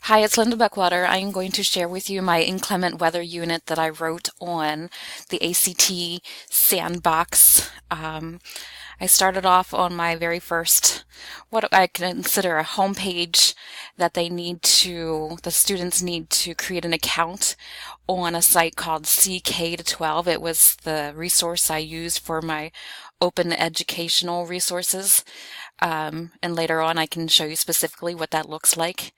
Hi, it's Linda Buckwater. I am going to share with you my inclement weather unit that I wrote on the ACT Sandbox. I started off on my very first, what I consider a homepage that the students need to create an account on a site called CK to 12. It was the resource I used for my open educational resources. And later on, I can show you specifically what that looks like.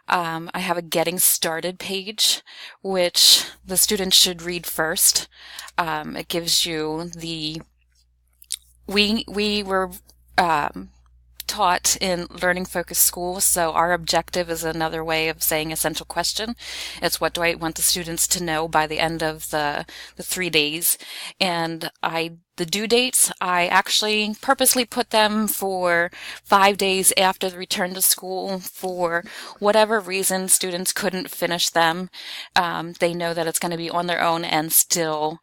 I have a getting started page, which the students should read first. It gives you we were um, taught in learning focused schools, so our objective is another way of saying essential question. It's what do I want the students to know by the end of the 3 days. And the due dates, I actually purposely put them for 5 days after the return to school. For whatever reason students couldn't finish them. They know that it's going to be on their own and still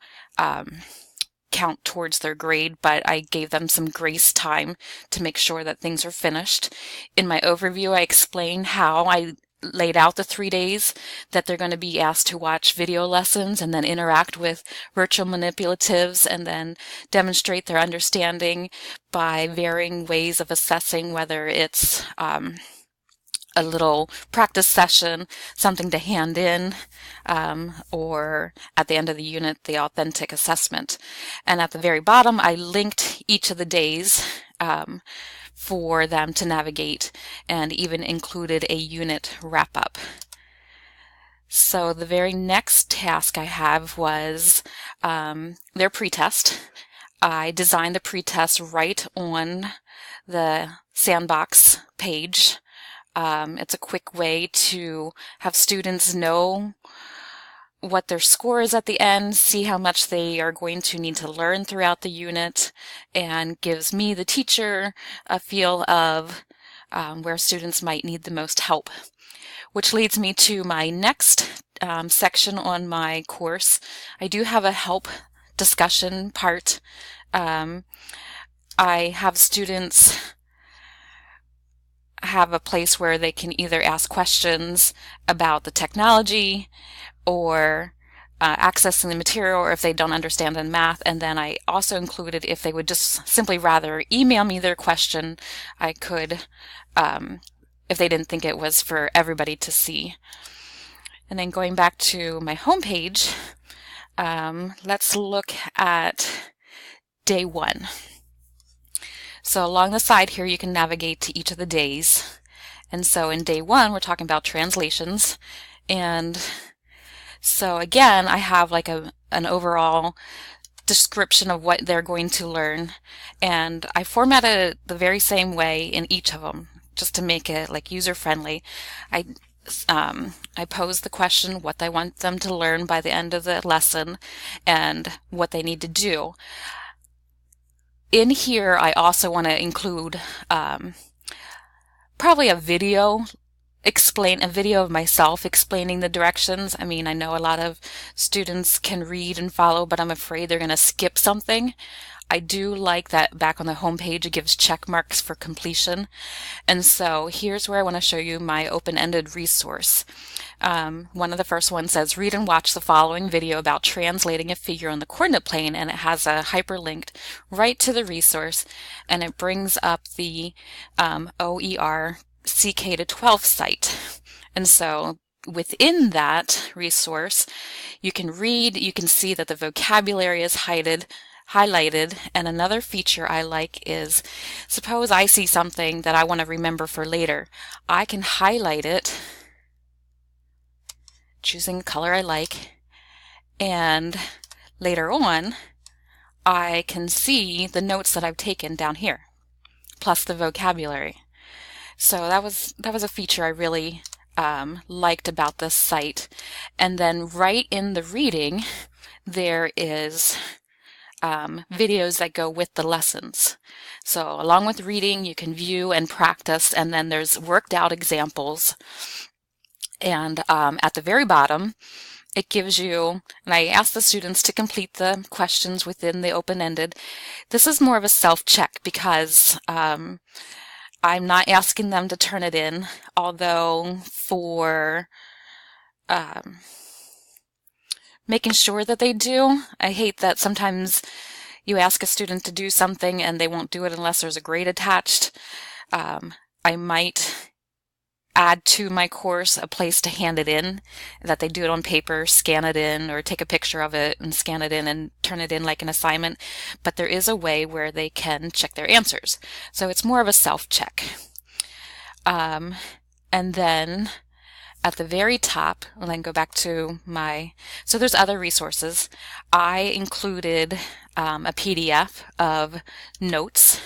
count towards their grade, but I gave them some grace time to make sure that things are finished. In my overview, I explain how I laid out the 3 days, that they're going to be asked to watch video lessons and then interact with virtual manipulatives and then demonstrate their understanding by varying ways of assessing, whether it's a little practice session, something to hand in, or at the end of the unit, the authentic assessment. And at the very bottom, I linked each of the days for them to navigate and even included a unit wrap up. So the very next task I have was their pretest. I designed the pretest right on the Sandbox page. It's a quick way to have students know what their score is at the end, see how much they are going to need to learn throughout the unit, and gives me, the teacher, a feel of where students might need the most help. Which leads me to my next section on my course. I do have a help discussion part. I have students have a place where they can either ask questions about the technology or accessing the material, or if they don't understand in math. And then I also included, if they would just simply rather email me their question, I could, if they didn't think it was for everybody to see. And then going back to my homepage, let's look at day 1. So along the side here, you can navigate to each of the days. And so in day 1, we're talking about translations. And so again, I have like an overall description of what they're going to learn. And I formatted it the very same way in each of them, just to make it like user-friendly. I pose the question, what I want them to learn by the end of the lesson, and what they need to do. In here, I also want to include probably a video of myself explaining the directions. I mean, I know a lot of students can read and follow, but I'm afraid they're going to skip something. I do like that back on the home page it gives check marks for completion. And so here's where I want to show you my open-ended resource. One of the first ones says, read and watch the following video about translating a figure on the coordinate plane, and it has a hyperlinked right to the resource, and it brings up the OER CK to 12 site. And so within that resource, you can read, you can see that the vocabulary is highlighted, and another feature I like is, suppose I see something that I want to remember for later. I can highlight it, choosing the color I like, and later on I can see the notes that I've taken down here, plus the vocabulary. So that was a feature I really liked about this site. And then right in the reading, there is videos that go with the lessons. So along with reading, you can view and practice, and then there's worked out examples. And at the very bottom, it gives you, and I asked the students to complete the questions within the open-ended. This is more of a self-check because I'm not asking them to turn it in, although for um, making sure that they do, I hate that sometimes you ask a student to do something and they won't do it unless there's a grade attached. I might add to my course a place to hand it in, that they do it on paper, scan it in, or take a picture of it and scan it in and turn it in like an assignment. But there is a way where they can check their answers. So it's more of a self-check. And then at the very top, and then go back to so there's other resources. I included a PDF of notes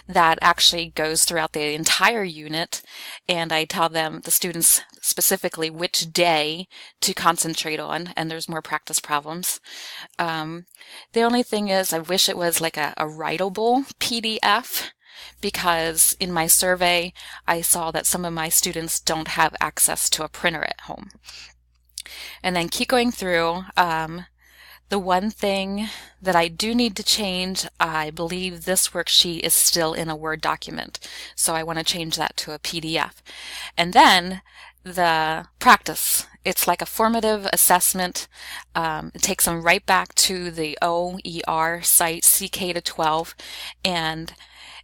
that actually goes throughout the entire unit, and I tell the students specifically which day to concentrate on, and there's more practice problems. The only thing is I wish it was like a writable PDF, because in my survey I saw that some of my students don't have access to a printer at home. And then keep going through. The one thing that I do need to change, I believe this worksheet is still in a Word document, so I want to change that to a PDF. And then the practice. It's like a formative assessment. It takes them right back to the OER site, CK to 12, and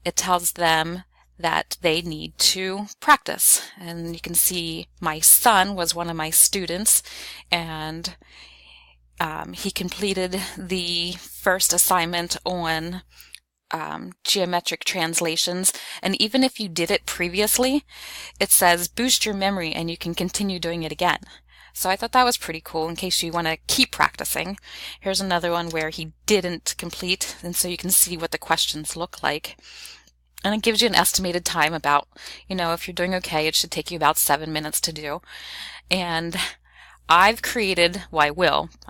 it tells them that they need to practice. And you can see my son was one of my students, and he completed the first assignment on geometric translations. And even if you did it previously, it says boost your memory and you can continue doing it again. So I thought that was pretty cool in case you want to keep practicing. Here's another one where he didn't complete, and so you can see what the questions look like. And it gives you an estimated time about, if you're doing okay, it should take you about 7 minutes to do. And I've created, I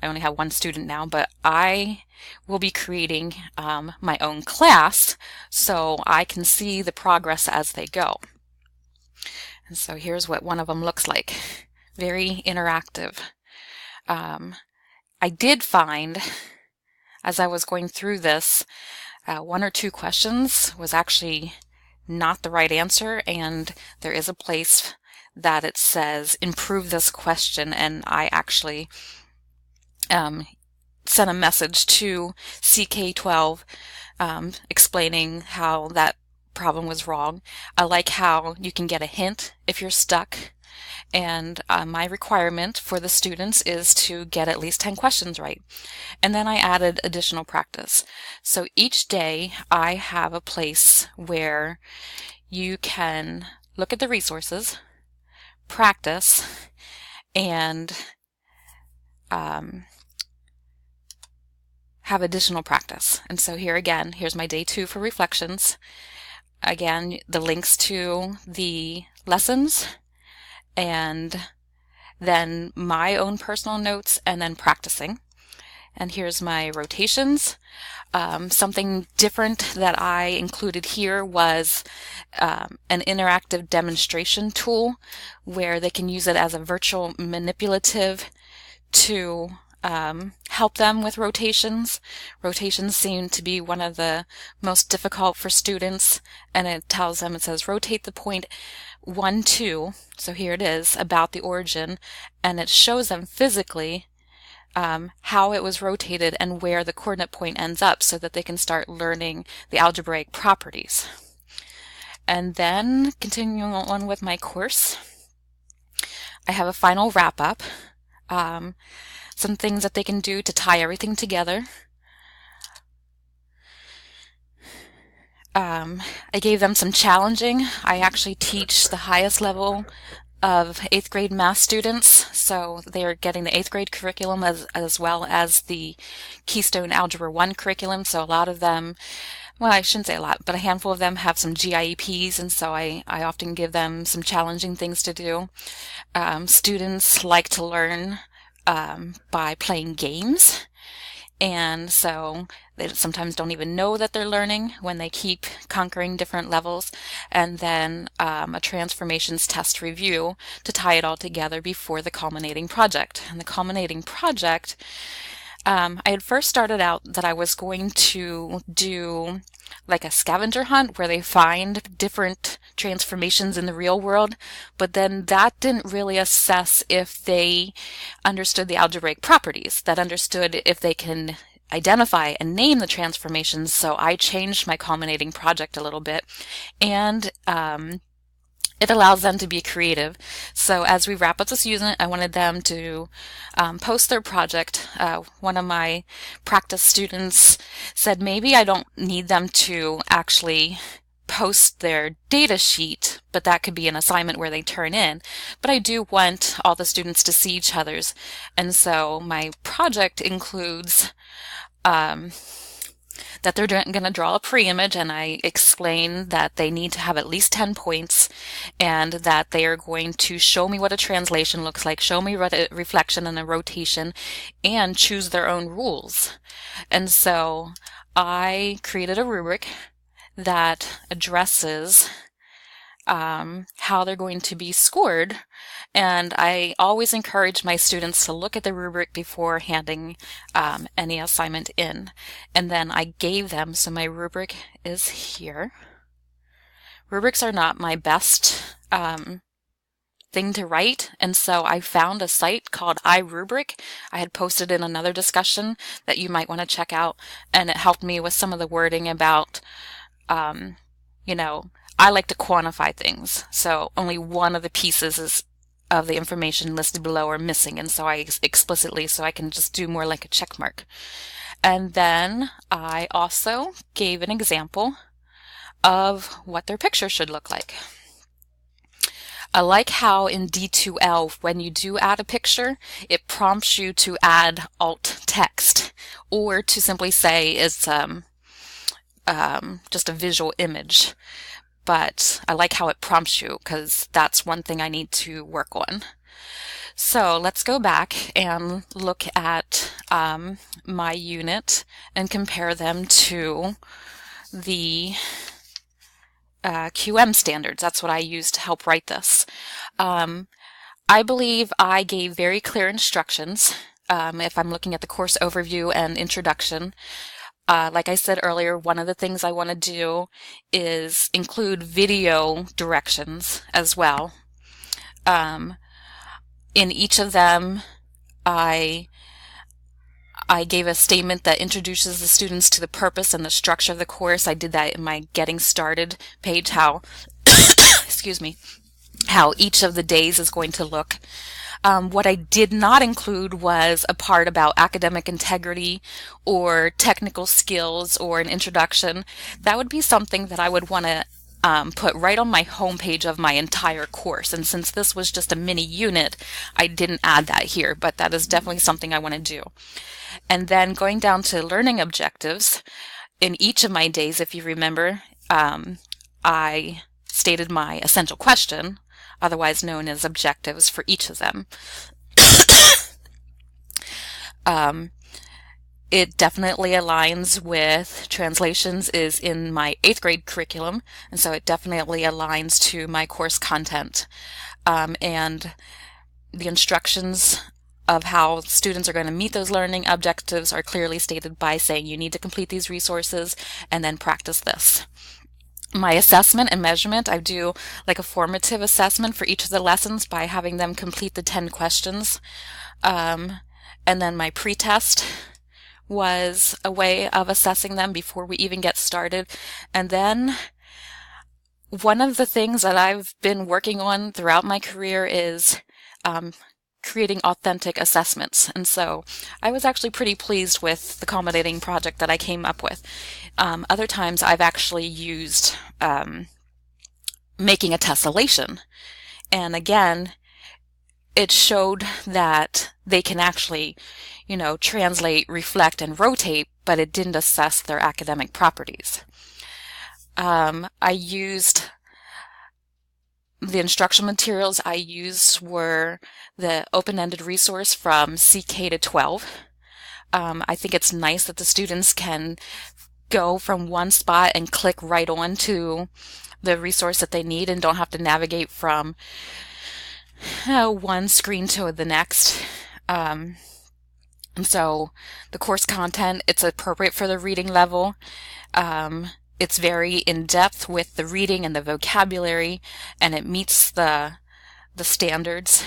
only have one student now, but I will be creating my own class so I can see the progress as they go. And so here's what one of them looks like. Very interactive. I did find, as I was going through this, one or two questions was actually not the right answer, and there is a place that it says improve this question, and I actually sent a message to CK12 explaining how that problem was wrong. I like how you can get a hint if you're stuck, and my requirement for the students is to get at least 10 questions right. And then I added additional practice. So each day I have a place where you can look at the resources, practice, and have additional practice. And so here again, here's my day 2 for reflections. Again, the links to the lessons, and then my own personal notes, and then practicing. And here's my rotations. Something different that I included here was an interactive demonstration tool where they can use it as a virtual manipulative to help them with rotations. Rotations seem to be one of the most difficult for students, and it says rotate the point 1, 2, so here it is, about the origin, and it shows them physically how it was rotated and where the coordinate point ends up so that they can start learning the algebraic properties. And then continuing on with my course, I have a final wrap-up. Some things that they can do to tie everything together. I gave them some challenging. I actually teach the highest level of 8th grade math students, so they're getting the 8th grade curriculum as well as the Keystone Algebra 1 curriculum. So a lot of them, well, I shouldn't say a lot, but a handful of them have some GIEPs, and so I often give them some challenging things to do. Students like to learn by playing games, and so they sometimes don't even know that they're learning when they keep conquering different levels. And then a transformations test review to tie it all together before the culminating project. And the culminating project, I had first started out that I was going to do like a scavenger hunt where they find different transformations in the real world, but then that didn't really assess if they understood the algebraic properties, that understood if they can identify and name the transformations. So I changed my culminating project a little bit, and it allows them to be creative. So as we wrap up this unit, I wanted them to post their project. One of my practice students said maybe I don't need them to actually post their data sheet, but that could be an assignment where they turn in. But I do want all the students to see each other's. And so my project includes that they're going to draw a pre-image, and I explain that they need to have at least 10 points and that they are going to show me what a translation looks like, show me what a reflection and a rotation, and choose their own rules. And so I created a rubric that addresses how they're going to be scored. And I always encourage my students to look at the rubric before handing any assignment in. And then I gave them, so my rubric is here. Rubrics are not my best thing to write, and so I found a site called iRubric. I had posted in another discussion that you might want to check out, and it helped me with some of the wording about, you know, I like to quantify things, so only one of the pieces of the information listed below are missing, and so I explicitly, so I can just do more like a check mark. And then I also gave an example of what their picture should look like. I like how in D2L, when you do add a picture, it prompts you to add alt text, or to simply say it's just a visual image. But I like how it prompts you, because that's one thing I need to work on. So let's go back and look at my unit and compare them to the QM standards. That's what I used to help write this. I believe I gave very clear instructions. If I'm looking at the course overview and introduction, like I said earlier, one of the things I want to do is include video directions as well. In each of them, I gave a statement that introduces the students to the purpose and the structure of the course. I did that in my Getting Started page, how, excuse me, how each of the days is going to look. What I did not include was a part about academic integrity or technical skills or an introduction. That would be something that I would want to put right on my homepage of my entire course. And since this was just a mini unit, I didn't add that here, but that is definitely something I want to do. And then going down to learning objectives, in each of my days, if you remember, I stated my essential question, otherwise known as objectives, for each of them. It definitely aligns with translations is in my 8th grade curriculum, and so it definitely aligns to my course content. And the instructions of how students are going to meet those learning objectives are clearly stated by saying you need to complete these resources and then practice this. My assessment and measurement, I do like a formative assessment for each of the lessons by having them complete the 10 questions. And then my pretest was a way of assessing them before we even get started. And then one of the things that I've been working on throughout my career is creating authentic assessments. And so I was actually pretty pleased with the culminating project that I came up with. Other times I've actually used making a tessellation. And again, it showed that they can actually, translate, reflect, and rotate, but it didn't assess their academic properties. I used the instructional materials I used were the open-ended resource from CK to 12. I think it's nice that the students can go from one spot and click right on to the resource that they need and don't have to navigate from one screen to the next. And so the course content, it's appropriate for the reading level. It's very in depth with the reading and the vocabulary, and it meets the standards